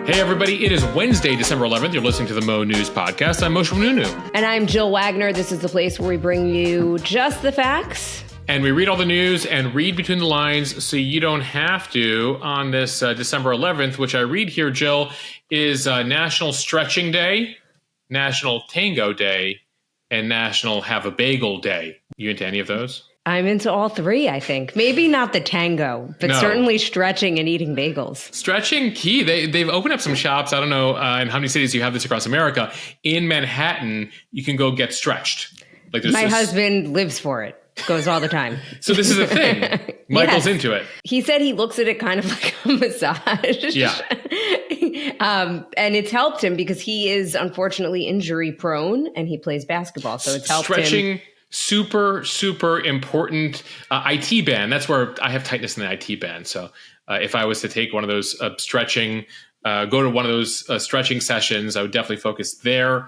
Hey everybody, it is Wednesday, December 11th. You're listening to the Mo News Podcast. I'm Moshe Nunu. And I'm Jill Wagner. This is the place where we bring you just the facts. And we read all the news and read between the lines so you don't have to on this December 11th, which I read here, Jill, is National Stretching Day, National Tango Day, and National Have a Bagel Day. You into any of those? I'm into all three, I think. Maybe not the tango, but certainly stretching and eating bagels. Stretching, key. They've opened up some shops. I don't know in how many cities you have this across America. In Manhattan, you can go get stretched. Like My husband lives for it. Goes all the time. So this is a thing. Michael's into it. He said he looks at it kind of like a massage. Yeah. And it's helped him because he is unfortunately injury prone and he plays basketball. So it's helped him. Super, super important IT band. That's where I have tightness in the IT band. So if I was to take one of those stretching, go to one of those stretching sessions, I would definitely focus there.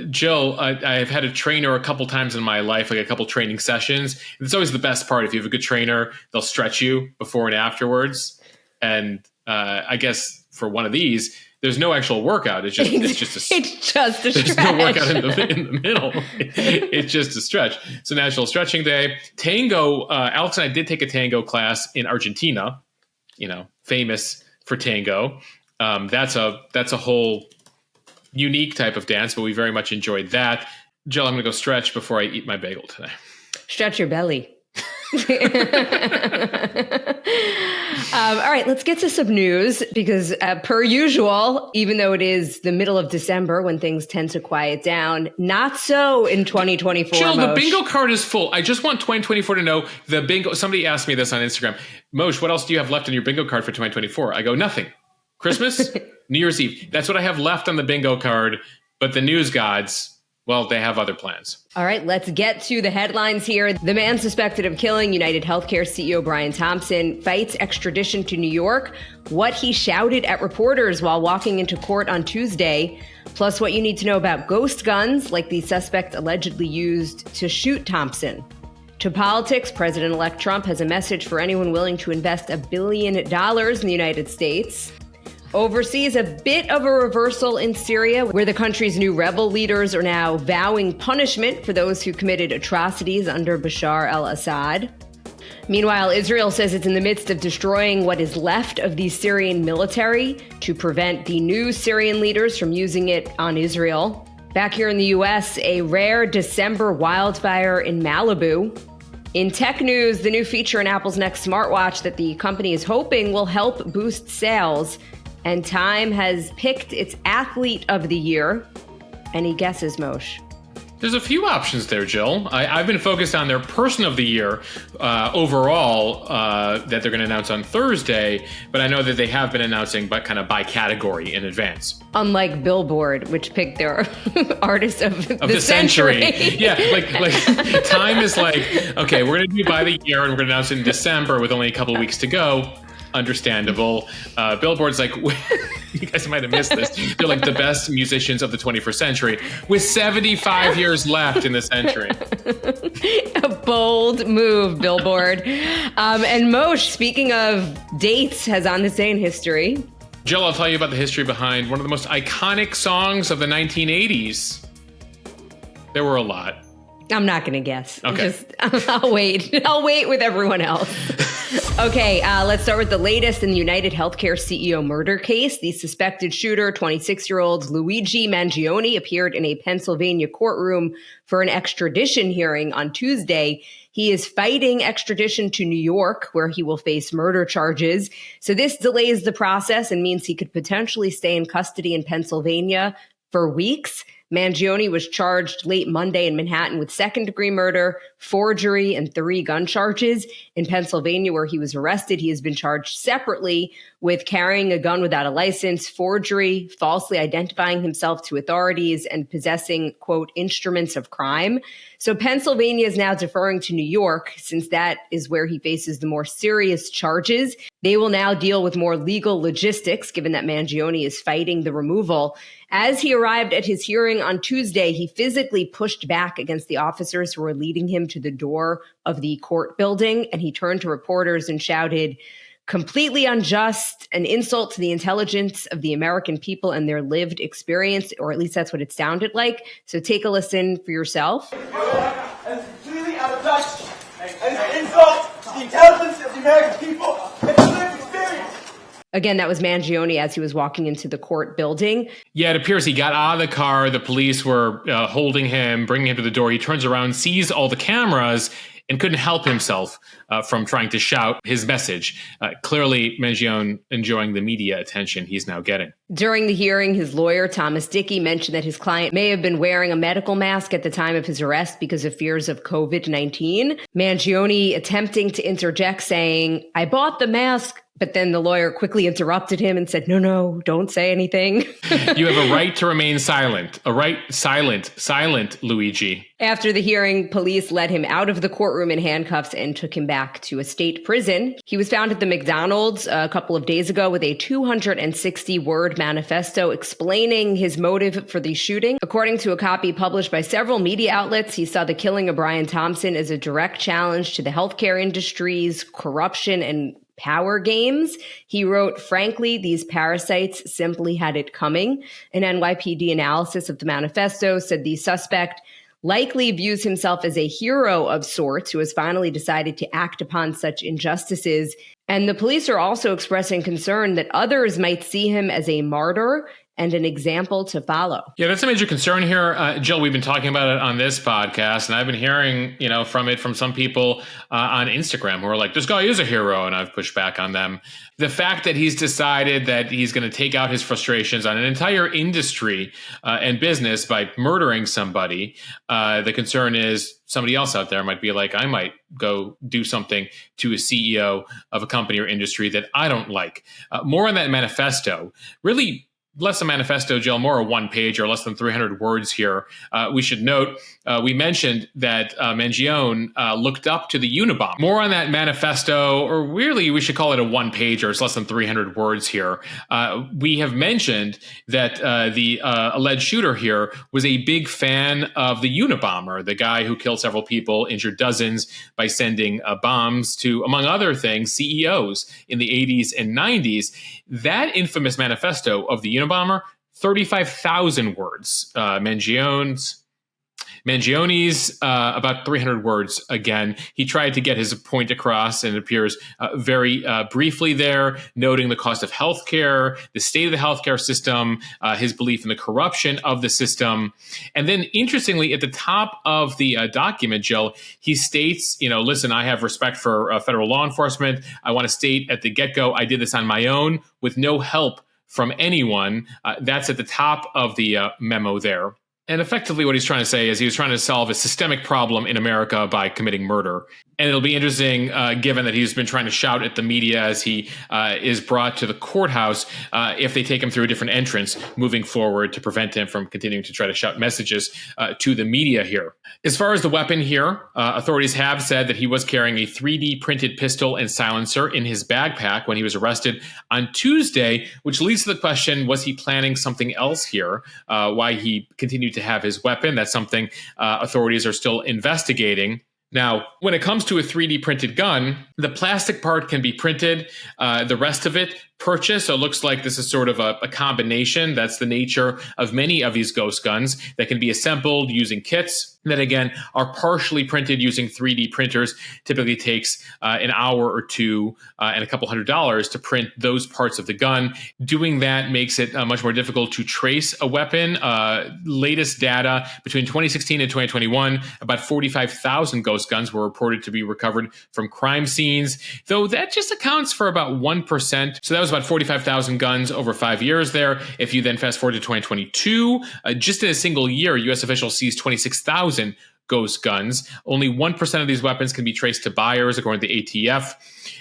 Jill, I've had a trainer a couple times in my life, like a couple training sessions. It's always the best part. If you have a good trainer, they'll stretch you before and afterwards. And I guess for one of these, there's no actual workout. It's just a stretch. There's no workout in the middle. It's just a stretch. So National Stretching Day. Tango, Alex and I did take a tango class in Argentina, famous for tango. That's a whole unique type of dance, but we very much enjoyed that. Jill, I'm going to go stretch before I eat my bagel today. Stretch your belly. All right, let's get to some news because per usual, even though it is the middle of December when things tend to quiet down, not so in 2024. Jill, Moshe. the bingo card is full. I just want 2024 to know the bingo. Somebody asked me this on Instagram. Moshe, what else do you have left on your bingo card for 2024? I go, nothing. Christmas, New Year's Eve. That's what I have left on the bingo card. But the news gods, well, they have other plans. All right, let's get to the headlines here. The man suspected of killing United Healthcare CEO Brian Thompson fights extradition to New York. What he shouted at reporters while walking into court on Tuesday. Plus what you need to know about ghost guns, like the suspect allegedly used to shoot Thompson. To politics, President-elect Trump has a message for anyone willing to invest $1 billion in the United States. Overseas, a bit of a reversal in Syria, where the country's new rebel leaders are now vowing punishment for those who committed atrocities under Bashar al-Assad. Meanwhile, Israel says it's in the midst of destroying what is left of the Syrian military to prevent the new Syrian leaders from using it on Israel. Back here in the U.S., a rare December wildfire in Malibu. In tech news, the new feature in Apple's next smartwatch that the company is hoping will help boost sales. And Time has picked its athlete of the year. Any guesses, Moshe? There's a few options there, Jill. I've been focused on their person of the year overall that they're going to announce on Thursday, but I know that they have been announcing by category in advance. Unlike Billboard, which picked their artist of the century. Yeah, like Time is like, okay, we're going to do by the year and we're going to announce it in December with only a couple of weeks to go. Understandable. Billboard's like, you guys might have missed this. They're like the best musicians of the 21st century with 75 years left in the century. A bold move, Billboard. And Moshe, speaking of dates, has on this day in history. Jill, I'll tell you about the history behind one of the most iconic songs of the 1980s. There were a lot. I'm not going to guess. Okay. I'll wait. I'll wait with everyone else. Okay, let's start with the latest in the United Healthcare CEO murder case. The suspected shooter, 26-year-old Luigi Mangione, appeared in a Pennsylvania courtroom for an extradition hearing on Tuesday. He is fighting extradition to New York, where he will face murder charges. So this delays the process and means he could potentially stay in custody in Pennsylvania for weeks. Mangione was charged late Monday in Manhattan with second-degree murder, forgery, and 3 gun charges. In Pennsylvania, where he was arrested, he has been charged separately with carrying a gun without a license, forgery, falsely identifying himself to authorities, and possessing, quote, instruments of crime. So Pennsylvania is now deferring to New York, since that is where he faces the more serious charges. They will now deal with more legal logistics, given that Mangione is fighting the removal. As he arrived at his hearing on Tuesday, he physically pushed back against the officers who were leading him to the door of the court building, and he turned to reporters and shouted, completely unjust, an insult to the intelligence of the American people and their lived experience, or at least that's what it sounded like. So take a listen for yourself. And it's completely out of touch. And it's an insult to the intelligence of the American people and their lived experience. Again, that was Mangione as he was walking into the court building. Yeah, it appears he got out of the car. The police were holding him, bringing him to the door. He turns around, sees all the cameras, and couldn't help himself from trying to shout his message. Clearly, Mangione enjoying the media attention he's now getting. During the hearing, his lawyer, Thomas Dickey, mentioned that his client may have been wearing a medical mask at the time of his arrest because of fears of COVID-19. Mangione attempting to interject, saying, "I bought the mask," but then the lawyer quickly interrupted him and said, no, don't say anything. You have a right to remain silent. A right, silent, Luigi. After the hearing, police led him out of the courtroom in handcuffs and took him back to a state prison. He was found at the McDonald's a couple of days ago with a 260-word manifesto explaining his motive for the shooting. According to a copy published by several media outlets, he saw the killing of Brian Thompson as a direct challenge to the healthcare industry's corruption and power games. He wrote, "Frankly, these parasites simply had it coming." An NYPD analysis of the manifesto said the suspect likely views himself as a hero of sorts who has finally decided to act upon such injustices. And the police are also expressing concern that others might see him as a martyr and an example to follow. Yeah, that's a major concern here. Jill, we've been talking about it on this podcast, and I've been hearing, from some people on Instagram who are like, this guy is a hero, and I've pushed back on them. The fact that he's decided that he's going to take out his frustrations on an entire industry and business by murdering somebody, the concern is somebody else out there might be like, I might go do something to a CEO of a company or industry that I don't like. More on that manifesto. Really less a manifesto, Jill, more a one page or less than 300 words here. We should note, we mentioned that Mangione looked up to the Unabomber. More on that manifesto, or really we should call it a one page or it's less than 300 words here. We have mentioned that the alleged shooter here was a big fan of the Unabomber, the guy who killed several people, injured dozens by sending bombs to, among other things, CEOs in the 80s and 90s. That infamous manifesto of the Unabomber, 35,000 words. Mangione's about 300 words again. He tried to get his point across, and it appears very briefly there, noting the cost of healthcare, the state of the healthcare system, his belief in the corruption of the system. And then, interestingly, at the top of the document, Jill, he states, listen, I have respect for federal law enforcement. I want to state at the get-go, I did this on my own with no help from anyone. That's at the top of the memo there. And effectively what he's trying to say is he was trying to solve a systemic problem in America by committing murder. And it'll be interesting, given that he's been trying to shout at the media as he is brought to the courthouse, if they take him through a different entrance moving forward to prevent him from continuing to try to shout messages to the media here. As far as the weapon here, authorities have said that he was carrying a 3D printed pistol and silencer in his backpack when he was arrested on Tuesday, which leads to the question, was he planning something else here? Why he continued to have his weapon? That's something authorities are still investigating. Now, when it comes to a 3D printed gun, the plastic part can be printed, the rest of it purchased. So it looks like this is sort of a combination. That's the nature of many of these ghost guns that can be assembled using kits that, again, are partially printed using 3D printers. Typically takes an hour or two and a couple $100s to print those parts of the gun. Doing that makes it much more difficult to trace a weapon. Latest data between 2016 and 2021, about 45,000 ghost guns were reported to be recovered from crime scenes, though that just accounts for about 1%. So that was about 45,000 guns over 5 years there. If you then fast forward to 2022, just in a single year, U.S. officials seized 26,000 ghost guns. Only 1% of these weapons can be traced to buyers, according to the ATF.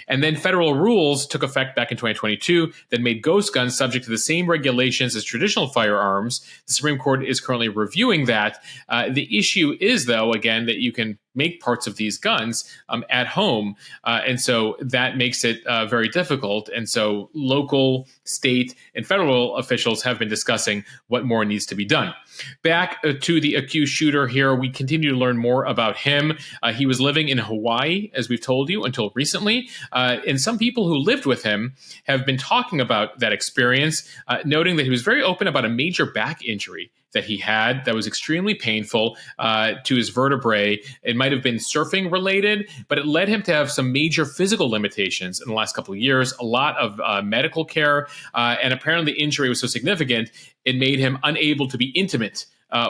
And then federal rules took effect back in 2022 that made ghost guns subject to the same regulations as traditional firearms. The Supreme Court is currently reviewing that. The issue is, though, again, that you can make parts of these guns at home. And so that makes it very difficult. And so local, state, and federal officials have been discussing what more needs to be done. Back to the accused shooter here, we continue to learn more about him. He was living in Hawaii, as we've told you, until recently. And some people who lived with him have been talking about that experience, noting that he was very open about a major back injury that he had that was extremely painful to his vertebrae. It might have been surfing related, but it led him to have some major physical limitations in the last couple of years, a lot of medical care, and apparently the injury was so significant, it made him unable to be intimate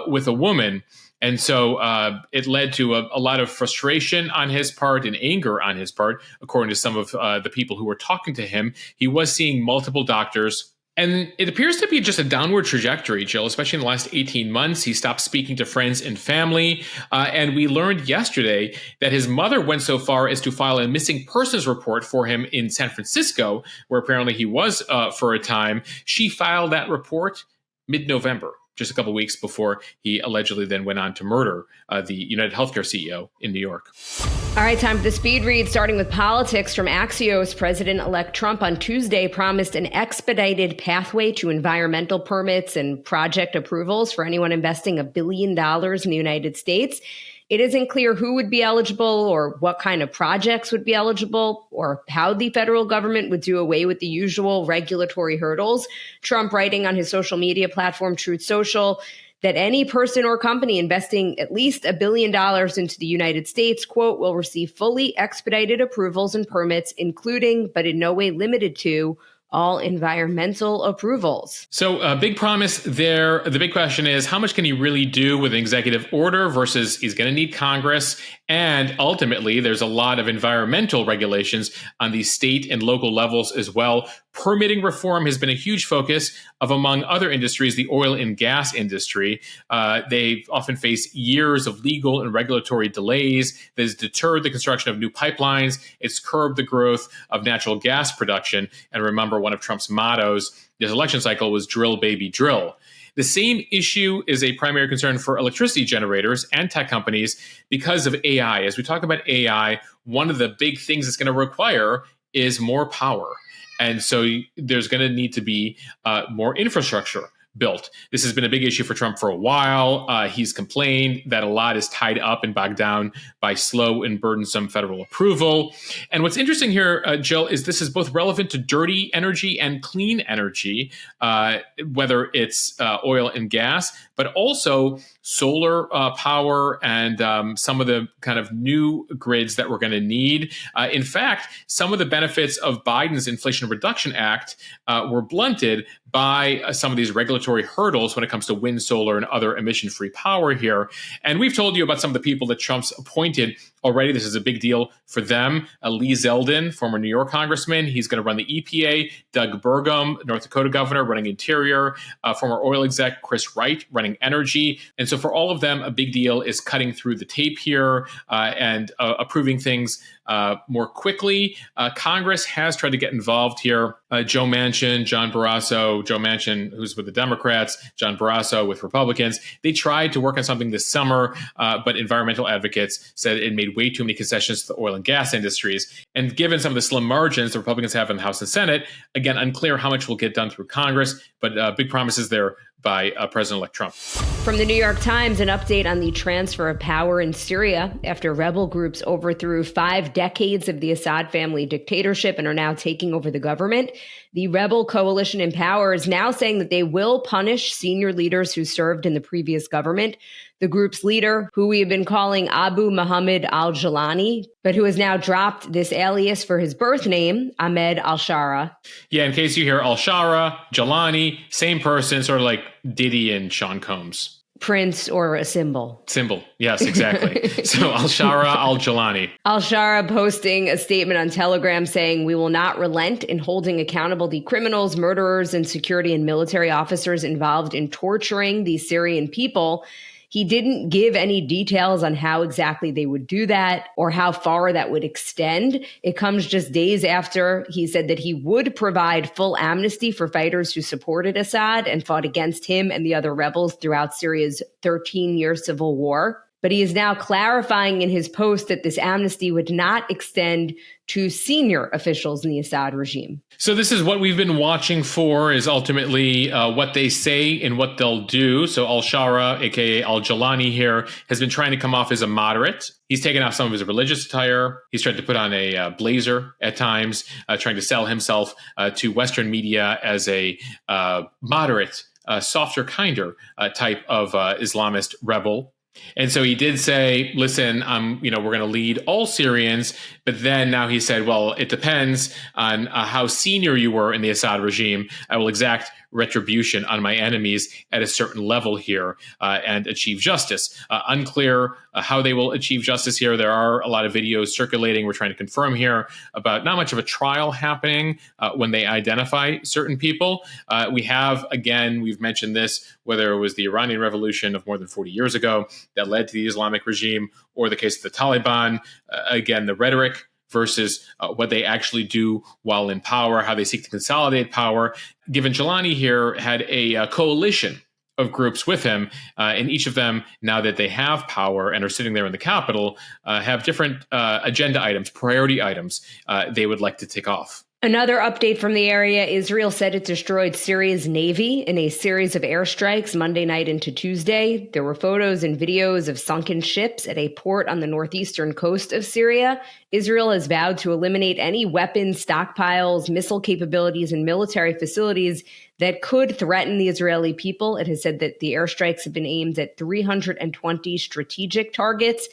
with a woman. And so it led to a lot of frustration on his part and anger on his part, according to some of the people who were talking to him. He was seeing multiple doctors. And it appears to be just a downward trajectory, Jill, especially in the last 18 months. He stopped speaking to friends and family. And we learned yesterday that his mother went so far as to file a missing persons report for him in San Francisco, where apparently he was for a time. She filed that report mid-November, just a couple weeks before he allegedly then went on to murder the United Healthcare CEO in New York. All right, time for the speed read, starting with politics from Axios. President-elect Trump on Tuesday promised an expedited pathway to environmental permits and project approvals for anyone investing $1 billion in the United States. It isn't clear who would be eligible or what kind of projects would be eligible or how the federal government would do away with the usual regulatory hurdles. Trump writing on his social media platform, Truth Social, that any person or company investing at least $1 billion into the United States, quote, will receive fully expedited approvals and permits, including, but in no way limited to, all environmental approvals. So a big promise there. The big question is, how much can he really do with an executive order versus he's going to need Congress? And ultimately, there's a lot of environmental regulations on the state and local levels as well. Permitting reform has been a huge focus of, among other industries, the oil and gas industry. They often face years of legal and regulatory delays that has deterred the construction of new pipelines. It's curbed the growth of natural gas production. And remember, one of Trump's mottos this election cycle was drill, baby, drill. The same issue is a primary concern for electricity generators and tech companies because of AI. As we talk about AI, one of the big things it's going to require is more power. And so there's going to need to be more infrastructure built. This has been a big issue for Trump for a while. He's complained that a lot is tied up and bogged down by slow and burdensome federal approval. And what's interesting here, Jill, is this is both relevant to dirty energy and clean energy, whether it's oil and gas, but also solar power and some of the kind of new grids that we're going to need. In fact, some of the benefits of Biden's Inflation Reduction Act were blunted by some of these regulatory hurdles when it comes to wind, solar, and other emission-free power here. And we've told you about some of the people that Trump's appointed already. This is a big deal for them. Lee Zeldin, former New York congressman, he's going to run the EPA. Doug Burgum, North Dakota governor, running Interior. Former oil exec Chris Wright, running Energy. And so for all of them, a big deal is cutting through the tape here and approving things more quickly. Congress has tried to get involved here. Joe Manchin, John Barrasso, Joe Manchin, who's with the Democrats, John Barrasso with Republicans. They tried to work on something this summer, but environmental advocates said it made way too many concessions to the oil and gas industries. And given some of the slim margins the Republicans have in the House and Senate, again, unclear how much will get done through Congress, but big promises there by President-elect Trump. From the New York Times, an update on the transfer of power in Syria after rebel groups overthrew 5 decades of the Assad family dictatorship and are now taking over the government. The rebel coalition in power is now saying that they will punish senior leaders who served in the previous government. The group's leader, who we have been calling Abu Muhammad al-Jalani, but who has now dropped this alias for his birth name, Ahmed al-Shara. Yeah, in case you hear al-Shara, Jalani, same person, sort of like Diddy and Sean Combs. Prince or a symbol. Symbol. Yes, exactly. So al-Shara, al-Jalani. Al-Shara posting a statement on Telegram saying, "We will not relent in holding accountable the criminals, murderers, and security and military officers involved in torturing the Syrian people." He didn't give any details on how exactly they would do that or how far that would extend. It comes just days after he said that he would provide full amnesty for fighters who supported Assad and fought against him and the other rebels throughout Syria's 13-year civil war. But he is now clarifying in his post that this amnesty would not extend to senior officials in the Assad regime. So this is what we've been watching for, is ultimately what they say and what they'll do. So al-Shara, aka al-Jalani here, has been trying to come off as a moderate. He's taken off some of his religious attire. He's tried to put on a blazer at times, trying to sell himself to Western media as a moderate, softer, kinder type of Islamist rebel. And so he did say, listen, we're going to lead all Syrians. But then now he said, well, it depends on how senior you were in the Assad regime. I will exact retribution on my enemies at a certain level here and achieve justice. Unclear how they will achieve justice here. There are a lot of videos circulating. We're trying to confirm here about not much of a trial happening when they identify certain people. We've mentioned this, whether it was the Iranian Revolution of more than 40 years ago that led to the Islamic regime, or the case of the Taliban. Again, the rhetoric versus what they actually do while in power, how they seek to consolidate power. Given Jalani here had a coalition of groups with him, and each of them, now that they have power and are sitting there in the capital, have different agenda items, priority items they would like to tick off. Another update from the area, Israel said it destroyed Syria's navy in a series of airstrikes Monday night into Tuesday. There were photos and videos of sunken ships at a port on the northeastern coast of Syria. Israel has vowed to eliminate any weapons, stockpiles, missile capabilities, and military facilities that could threaten the Israeli people. It has said that the airstrikes have been aimed at 320 strategic targets,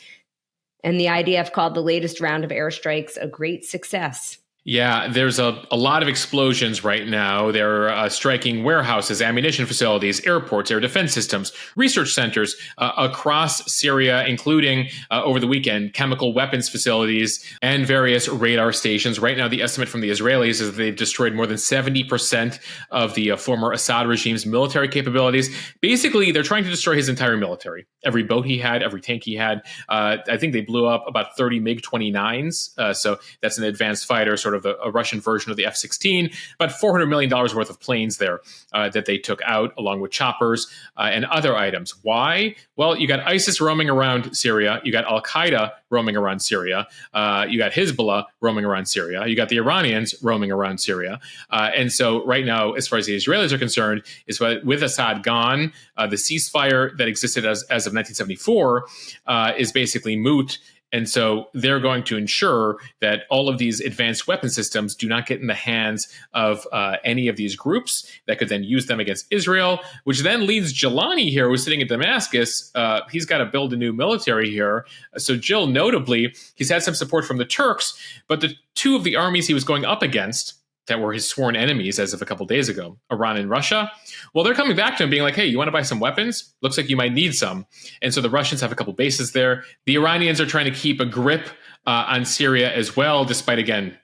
and the IDF called the latest round of airstrikes a great success. Yeah, there's a lot of explosions right now. They're striking warehouses, ammunition facilities, airports, air defense systems, research centers across Syria, including over the weekend, chemical weapons facilities and various radar stations. Right now, the estimate from the Israelis is that they've destroyed more than 70% of the former Assad regime's military capabilities. Basically, they're trying to destroy his entire military. Every boat he had, every tank he had. I think they blew up about 30 MiG-29s. So that's an advanced fighter, sort of a Russian version of the F-16, about $400 million worth of planes there that they took out, along with choppers and other items. Why? Well, you got ISIS roaming around Syria. You got Al-Qaeda roaming around Syria. You got Hezbollah roaming around Syria. You got the Iranians roaming around Syria. And so right now, as far as the Israelis are concerned, is with Assad gone, the ceasefire that existed as of 1974 is basically moot. And so they're going to ensure that all of these advanced weapon systems do not get in the hands of any of these groups that could then use them against Israel, which then leads Jalani here, who's sitting in Damascus. He's got to build a new military here. So Jill, notably, he's had some support from the Turks, but the two of the armies he was going up against that were his sworn enemies as of a couple days ago, Iran and Russia, well, they're coming back to him being like, hey, you want to buy some weapons? Looks like you might need some. And so the Russians have a couple bases there. The Iranians are trying to keep a grip on Syria as well, despite, again,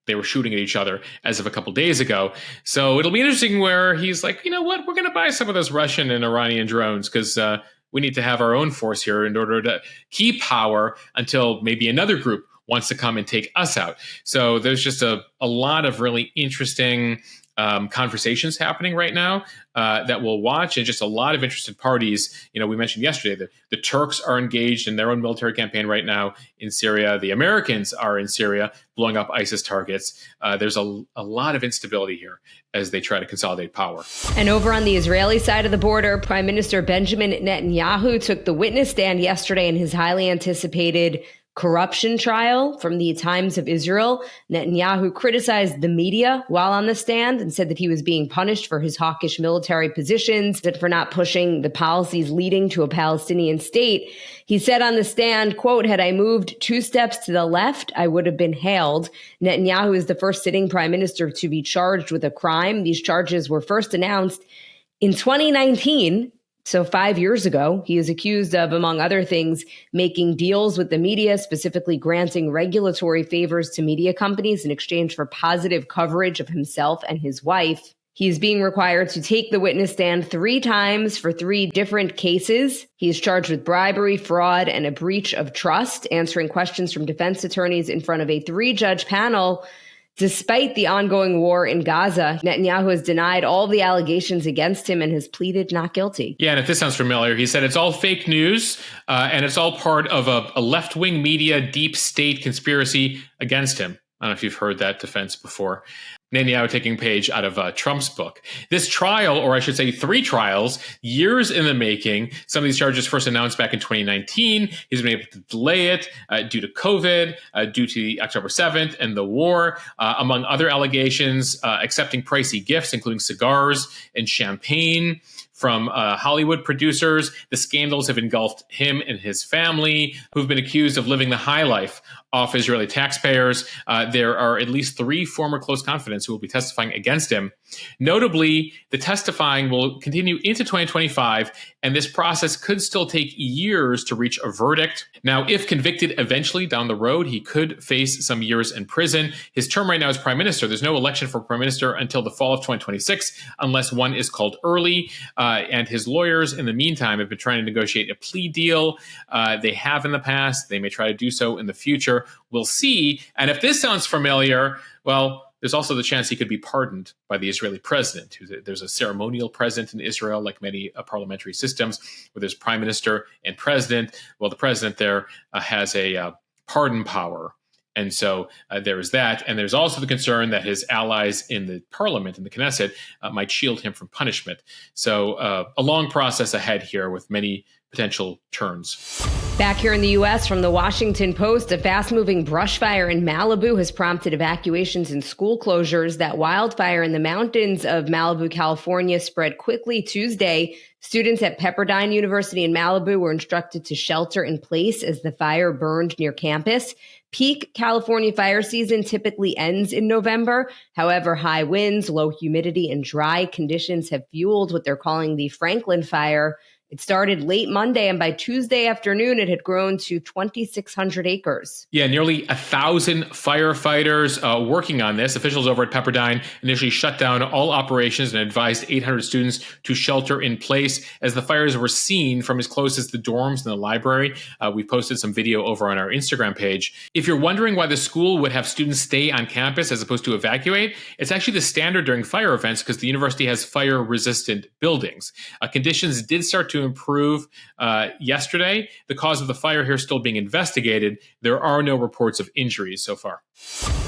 they were shooting at each other as of a couple days ago. So it'll be interesting where he's like, you know what, we're going to buy some of those Russian and Iranian drones because we need to have our own force here in order to keep power until maybe another group wants to come and take us out. So there's just a lot of really interesting conversations happening right now that we'll watch, and just a lot of interested parties. We mentioned yesterday that the Turks are engaged in their own military campaign right now in Syria. The Americans are in Syria blowing up ISIS targets. There's a lot of instability here as they try to consolidate power. And over on the Israeli side of the border, Prime Minister Benjamin Netanyahu took the witness stand yesterday in his highly anticipated corruption trial from the Times of Israel. Netanyahu criticized the media while on the stand and said that he was being punished for his hawkish military positions, that for not pushing the policies leading to a Palestinian state. He said on the stand, quote, had I moved 2 steps to the left, I would have been hailed. Netanyahu is the first sitting prime minister to be charged with a crime. These charges were first announced in 2019. So 5 years ago, he is accused of, among other things, making deals with the media, specifically granting regulatory favors to media companies in exchange for positive coverage of himself and his wife. He is being required to take the witness stand 3 times for 3 different cases. He is charged with bribery, fraud, and a breach of trust, answering questions from defense attorneys in front of a 3-judge panel Despite the ongoing war in Gaza, Netanyahu has denied all the allegations against him and has pleaded not guilty. Yeah, and if this sounds familiar, he said it's all fake news and it's all part of a left-wing media deep state conspiracy against him. I don't know if you've heard that defense before. Netanyahu taking a page out of Trump's book. This trial, or I should say 3 trials, years in the making. Some of these charges first announced back in 2019. He's been able to delay it due to COVID, due to the October 7th and the war, among other allegations, accepting pricey gifts, including cigars and champagne from Hollywood producers. The scandals have engulfed him and his family, who've been accused of living the high life off Israeli taxpayers. There are at least 3 former close confidants who will be testifying against him. Notably, the testifying will continue into 2025, and this process could still take years to reach a verdict. Now, if convicted eventually down the road, he could face some years in prison. His term right now as prime minister, there's no election for prime minister until the fall of 2026, unless one is called early. And his lawyers, in the meantime, have been trying to negotiate a plea deal. They have in the past. They may try to do so in the future. We'll see. And if this sounds familiar, well, there's also the chance he could be pardoned by the Israeli president. There's a ceremonial president in Israel, like many parliamentary systems, where there's prime minister and president. Well, the president there has a pardon power. And so there is that. And there's also the concern that his allies in the parliament, in the Knesset, might shield him from punishment. So a long process ahead here with many potential turns. Back here in the U.S., from the Washington Post, a fast-moving brush fire in Malibu has prompted evacuations and school closures. That wildfire in the mountains of Malibu, California, spread quickly Tuesday. Students at Pepperdine University in Malibu were instructed to shelter in place as the fire burned near campus. Peak California fire season typically ends in November. However, high winds, low humidity, and dry conditions have fueled what they're calling the Franklin Fire. It started late Monday, and by Tuesday afternoon, it had grown to 2,600 acres. Yeah, nearly 1,000 firefighters working on this. Officials over at Pepperdine initially shut down all operations and advised 800 students to shelter in place as the fires were seen from as close as the dorms and the library. We posted some video over on our Instagram page. If you're wondering why the school would have students stay on campus as opposed to evacuate, it's actually the standard during fire events because the university has fire-resistant buildings. Conditions did start to improve yesterday. The cause of the fire here is still being investigated. There are no reports of injuries so far.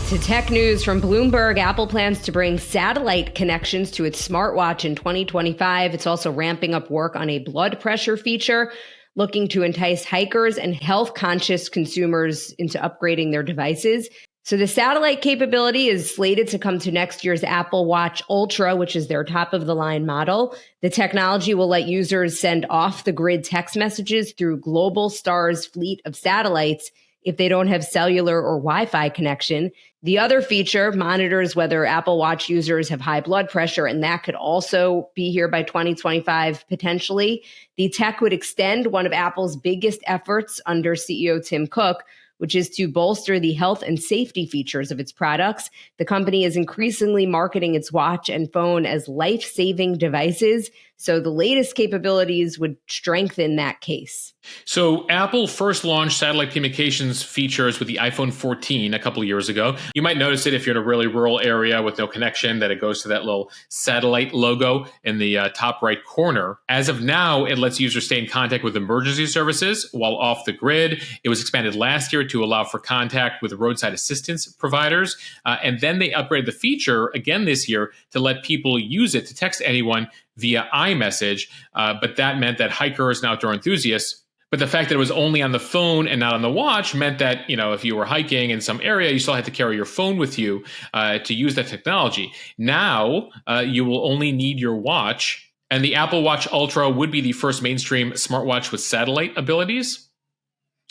To tech news from Bloomberg, Apple plans to bring satellite connections to its smartwatch in 2025. It's also ramping up work on a blood pressure feature, looking to entice hikers and health-conscious consumers into upgrading their devices. So the satellite capability is slated to come to next year's Apple Watch Ultra, which is their top-of-the-line model. The technology will let users send off-the-grid text messages through Globalstar's fleet of satellites if they don't have cellular or Wi-Fi connection. The other feature monitors whether Apple Watch users have high blood pressure, and that could also be here by 2025, potentially. The tech would extend one of Apple's biggest efforts under CEO Tim Cook, which is to bolster the health and safety features of its products. The company is increasingly marketing its watch and phone as life-saving devices, so the latest capabilities would strengthen that case. So Apple first launched satellite communications features with the iPhone 14 a couple of years ago. You might notice it if you're in a really rural area with no connection, that it goes to that little satellite logo in the top right corner. As of now, it lets users stay in contact with emergency services while off the grid. It was expanded last year to allow for contact with roadside assistance providers. And then they upgraded the feature again this year to let people use it to text anyone via iMessage. But that meant that hikers and outdoor enthusiasts, but the fact that it was only on the phone and not on the watch meant that, you know, if you were hiking in some area, you still had to carry your phone with you to use that technology. Now, you will only need your watch, and the Apple Watch Ultra would be the first mainstream smartwatch with satellite abilities,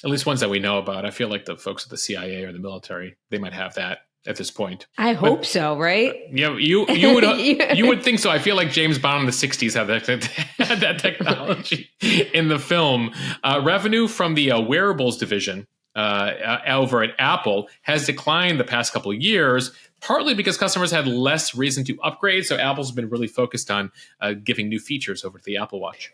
at least ones that we know about. I feel like the folks at the CIA or the military, they might have that at this point. I hope so, right? Yeah, you would you would think so. I feel like James Bond in the 60s had that technology in the film. Revenue from the wearables division over at Apple has declined the past couple of years, partly because customers had less reason to upgrade. So Apple's been really focused on giving new features over to the Apple Watch.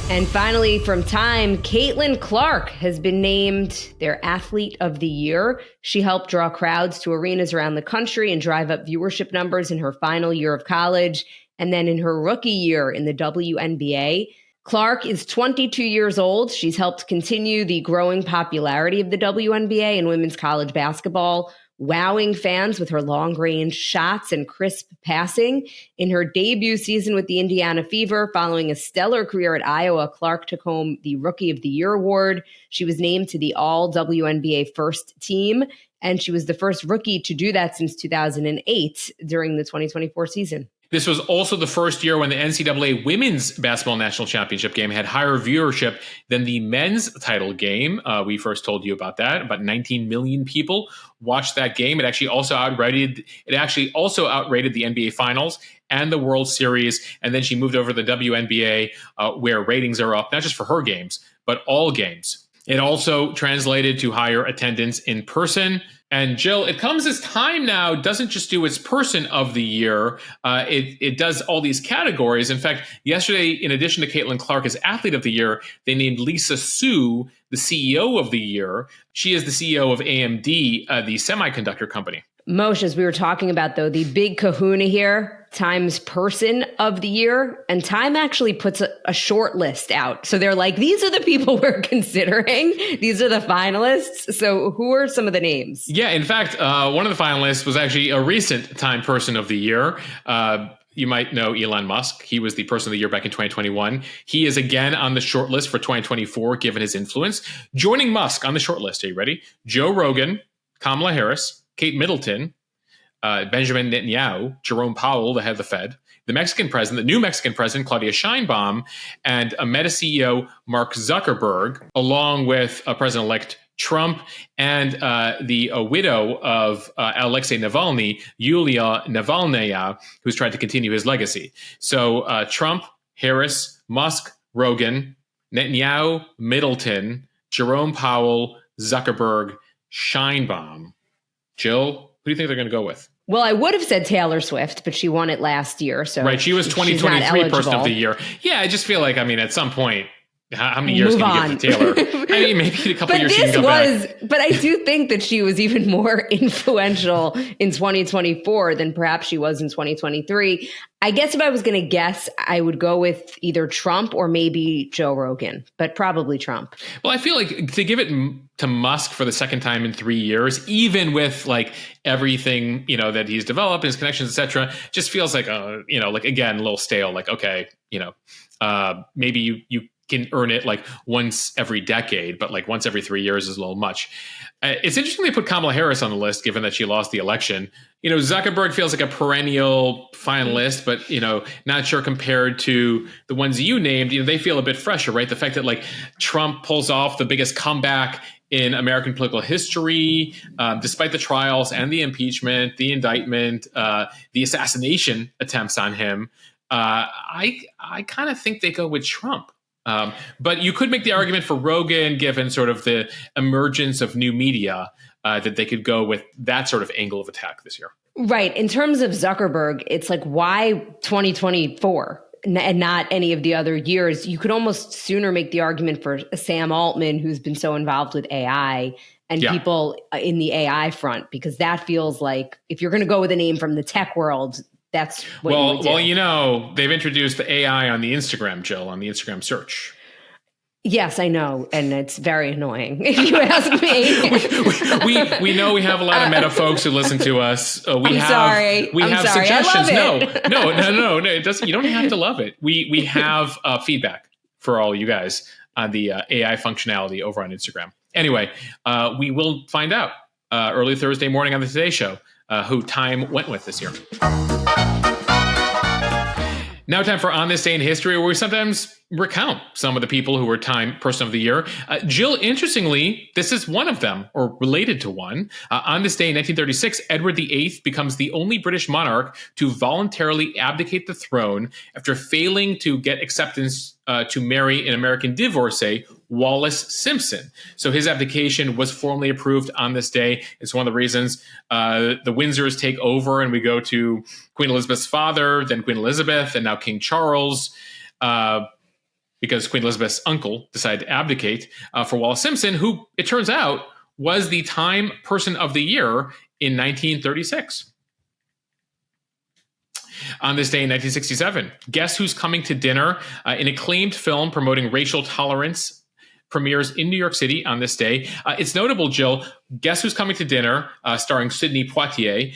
And finally, from Time, Caitlin Clark has been named their Athlete of the Year. She helped draw crowds to arenas around the country and drive up viewership numbers in her final year of college and then in her rookie year in the WNBA. Clark is 22 years old. She's helped continue the growing popularity of the WNBA and women's college basketball, wowing fans with her long-range shots and crisp passing. In her debut season with the Indiana Fever, following a stellar career at Iowa, Clark took home the Rookie of the Year award. She was named to the All-WNBA First Team, and she was the first rookie to do that since 2008 during the 2024 season. This was also the first year when the NCAA Women's Basketball National Championship game had higher viewership than the men's title game. We first told you about that. About 19 million people watched that game. It actually also outrated the NBA Finals and the World Series. And then she moved over to the WNBA, where ratings are up, not just for her games, but all games. It also translated to higher attendance in person. And Jill, it comes as Time now doesn't just do its Person of the Year. It does all these categories. In fact, yesterday, in addition to Caitlin Clark as Athlete of the Year, they named Lisa Su the CEO of the Year. She is the CEO of AMD, the semiconductor company. Moshe, as we were talking about, though, the big kahuna here, Time's Person of the Year, and Time actually puts a short list out. So they're like, these are the people we're considering. These are the finalists. So who are some of the names? Yeah, in fact, one of the finalists was actually a recent Time Person of the Year. You might know Elon Musk. He was the Person of the Year back in 2021. He is again on the short list for 2024, given his influence. Joining Musk on the short list, are you ready? Joe Rogan, Kamala Harris, Kate Middleton, Benjamin Netanyahu, Jerome Powell, the head of the Fed, the new Mexican president, Claudia Sheinbaum, and Meta CEO Mark Zuckerberg, along with President-elect Trump and the widow of Alexei Navalny, Yulia Navalnaya, who's tried to continue his legacy. So Trump, Harris, Musk, Rogan, Netanyahu, Middleton, Jerome Powell, Zuckerberg, Sheinbaum. Jill, who do you think they're going to go with? Well, I would have said Taylor Swift, but she won it last year. So right, she was 2023 Person of the Year. Yeah, I just feel like, at some point, how many years can you give to Taylor? Maybe a couple years she can go back. But I do think that she was even more influential in 2024 than perhaps she was in 2023. I guess if I was going to guess, I would go with either Trump or maybe Joe Rogan, but probably Trump. Well, I feel like to give it to Musk for the second time in 3 years, even with like everything, that he's developed, his connections, et cetera, just feels like, again, a little stale. Like, okay, maybe you can earn it like once every decade, but like once every 3 years is a little much. It's interesting they put Kamala Harris on the list, given that she lost the election. Zuckerberg feels like a perennial finalist, but, not sure compared to the ones you named, they feel a bit fresher, right? The fact that like Trump pulls off the biggest comeback in American political history, despite the trials and the impeachment, the indictment, the assassination attempts on him. I kind of think they go with Trump. But you could make the argument for Rogan, given sort of the emergence of new media, that they could go with that sort of angle of attack this year. Right. In terms of Zuckerberg, it's like, why 2024 and not any of the other years? You could almost sooner make the argument for Sam Altman, who's been so involved with AI and people in the AI front, because that feels like if you're going to go with a name from the tech world, that's what you would do. They've introduced the AI on the Instagram, Jill, on the Instagram search. Yes, I know, and it's very annoying if you ask me. we know we have a lot of Meta folks who listen to us. We have suggestions. No, it doesn't. You don't have to love it. We have feedback for all you guys on the AI functionality over on Instagram. Anyway, we will find out early Thursday morning on the Today Show who Time went with this year. Now time for On This Day in History, where we sometimes recount some of the people who were Time Person of the Year. Jill, interestingly, this is one of them, or related to one. On this day in 1936, Edward VIII becomes the only British monarch to voluntarily abdicate the throne after failing to get acceptance to marry an American divorcee Wallace Simpson. So his abdication was formally approved on this day. It's one of the reasons the Windsors take over and we go to Queen Elizabeth's father, then Queen Elizabeth, and now King Charles, because Queen Elizabeth's uncle decided to abdicate for Wallace Simpson, who, it turns out, was the Time Person of the Year in 1936. On this day in 1967, Guess Who's Coming to Dinner, an acclaimed film promoting racial tolerance, premieres in New York City on this day. It's notable, Jill, Guess Who's Coming to Dinner, starring Sidney Poitier.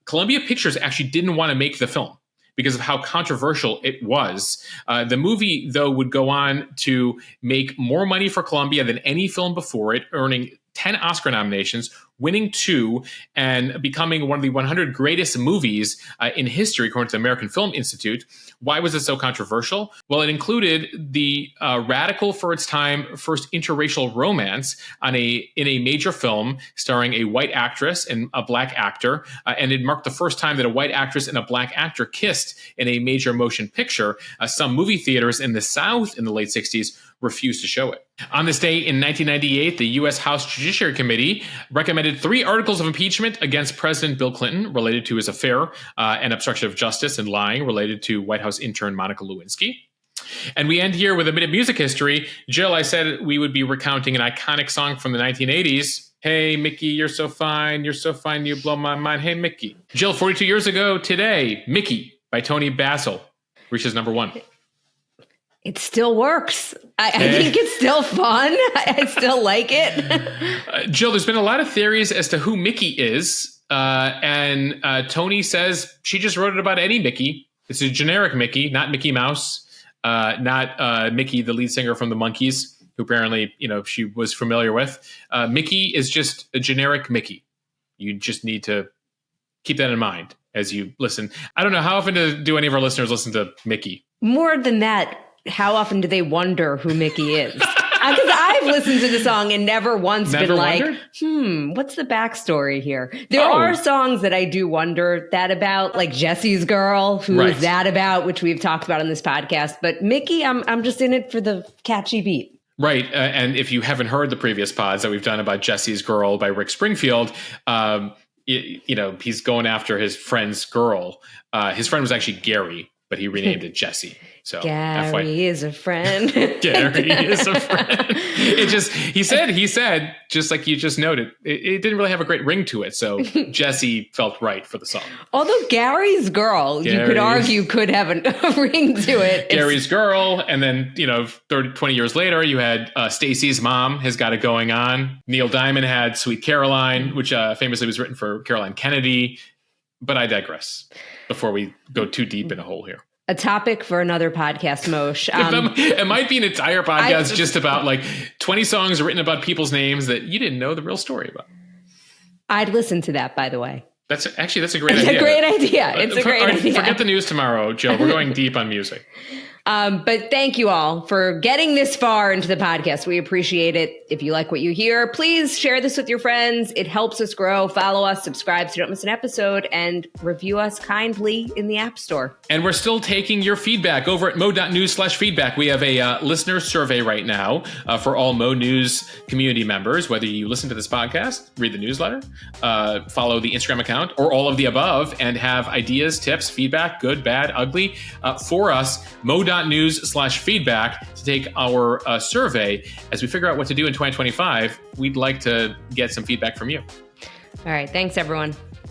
Columbia Pictures actually didn't want to make the film because of how controversial it was. The movie, though, would go on to make more money for Columbia than any film before it, earning 10 Oscar nominations, winning 2, and becoming one of the 100 greatest movies in history, according to the American Film Institute. Why was it so controversial? Well, it included the radical for its time first interracial romance in a major film starring a white actress and a black actor, and it marked the first time that a white actress and a black actor kissed in a major motion picture. Some movie theaters in the South in the late 60s refused to show it. On this day in 1998, the U.S. House Judiciary Committee recommended 3 articles of impeachment against President Bill Clinton related to his affair and obstruction of justice and lying related to White House intern Monica Lewinsky. And we end here with a bit of music history. Jill, I said we would be recounting an iconic song from the 1980s. Hey, Mickey, you're so fine, you blow my mind. Hey, Mickey. Jill, 42 years ago today, Mickey by Tony Basil reaches number 1. It still works. I think it's still fun. I still like it. Jill, there's been a lot of theories as to who Mickey is. And Tony says she just wrote it about any Mickey. It's a generic Mickey, not Mickey Mouse, not Mickey, the lead singer from the Monkees, who apparently, she was familiar with. Mickey is just a generic Mickey. You just need to keep that in mind as you listen. I don't know, how often do any of our listeners listen to Mickey? More than that, how often do they wonder who Mickey is? Because I've listened to the song and never once been like, what's the backstory here? There are songs that I do wonder that about, like Jesse's Girl, who is that about, which we've talked about on this podcast. But Mickey, I'm just in it for the catchy beat. Right. And if you haven't heard the previous pods that we've done about Jesse's Girl by Rick Springfield, he's going after his friend's girl. His friend was actually Gary, but he renamed it Jesse. So Gary is a friend. Gary is a friend. He said, just like you just noted, it didn't really have a great ring to it. So Jesse felt right for the song. Although Gary's Girl, you could argue, could have a ring to it. Gary's Girl. And then, 20 years later, you had Stacy's Mom Has Got It Going On. Neil Diamond had Sweet Caroline, which famously was written for Caroline Kennedy. But I digress before we go too deep in a hole here. A topic for another podcast, Moshe. It might be an entire podcast just about like 20 songs written about people's names that you didn't know the real story about. I'd listen to that, by the way. That's a great idea. It's a great idea. It's a great idea. Forget the news tomorrow, Jill. We're going deep on music. But thank you all for getting this far into the podcast. We appreciate it. If you like what you hear, please share this with your friends. It helps us grow. Follow us, subscribe so you don't miss an episode, and review us kindly in the App Store. And we're still taking your feedback over at mo.news/feedback. We have a listener survey right now for all Mo News community members, whether you listen to this podcast, read the newsletter, follow the Instagram account, or all of the above, and have ideas, tips, feedback, good, bad, ugly, for us, mo.news/feedback to take our survey. As we figure out what to do in 2025, we'd like to get some feedback from you. All right. Thanks, everyone.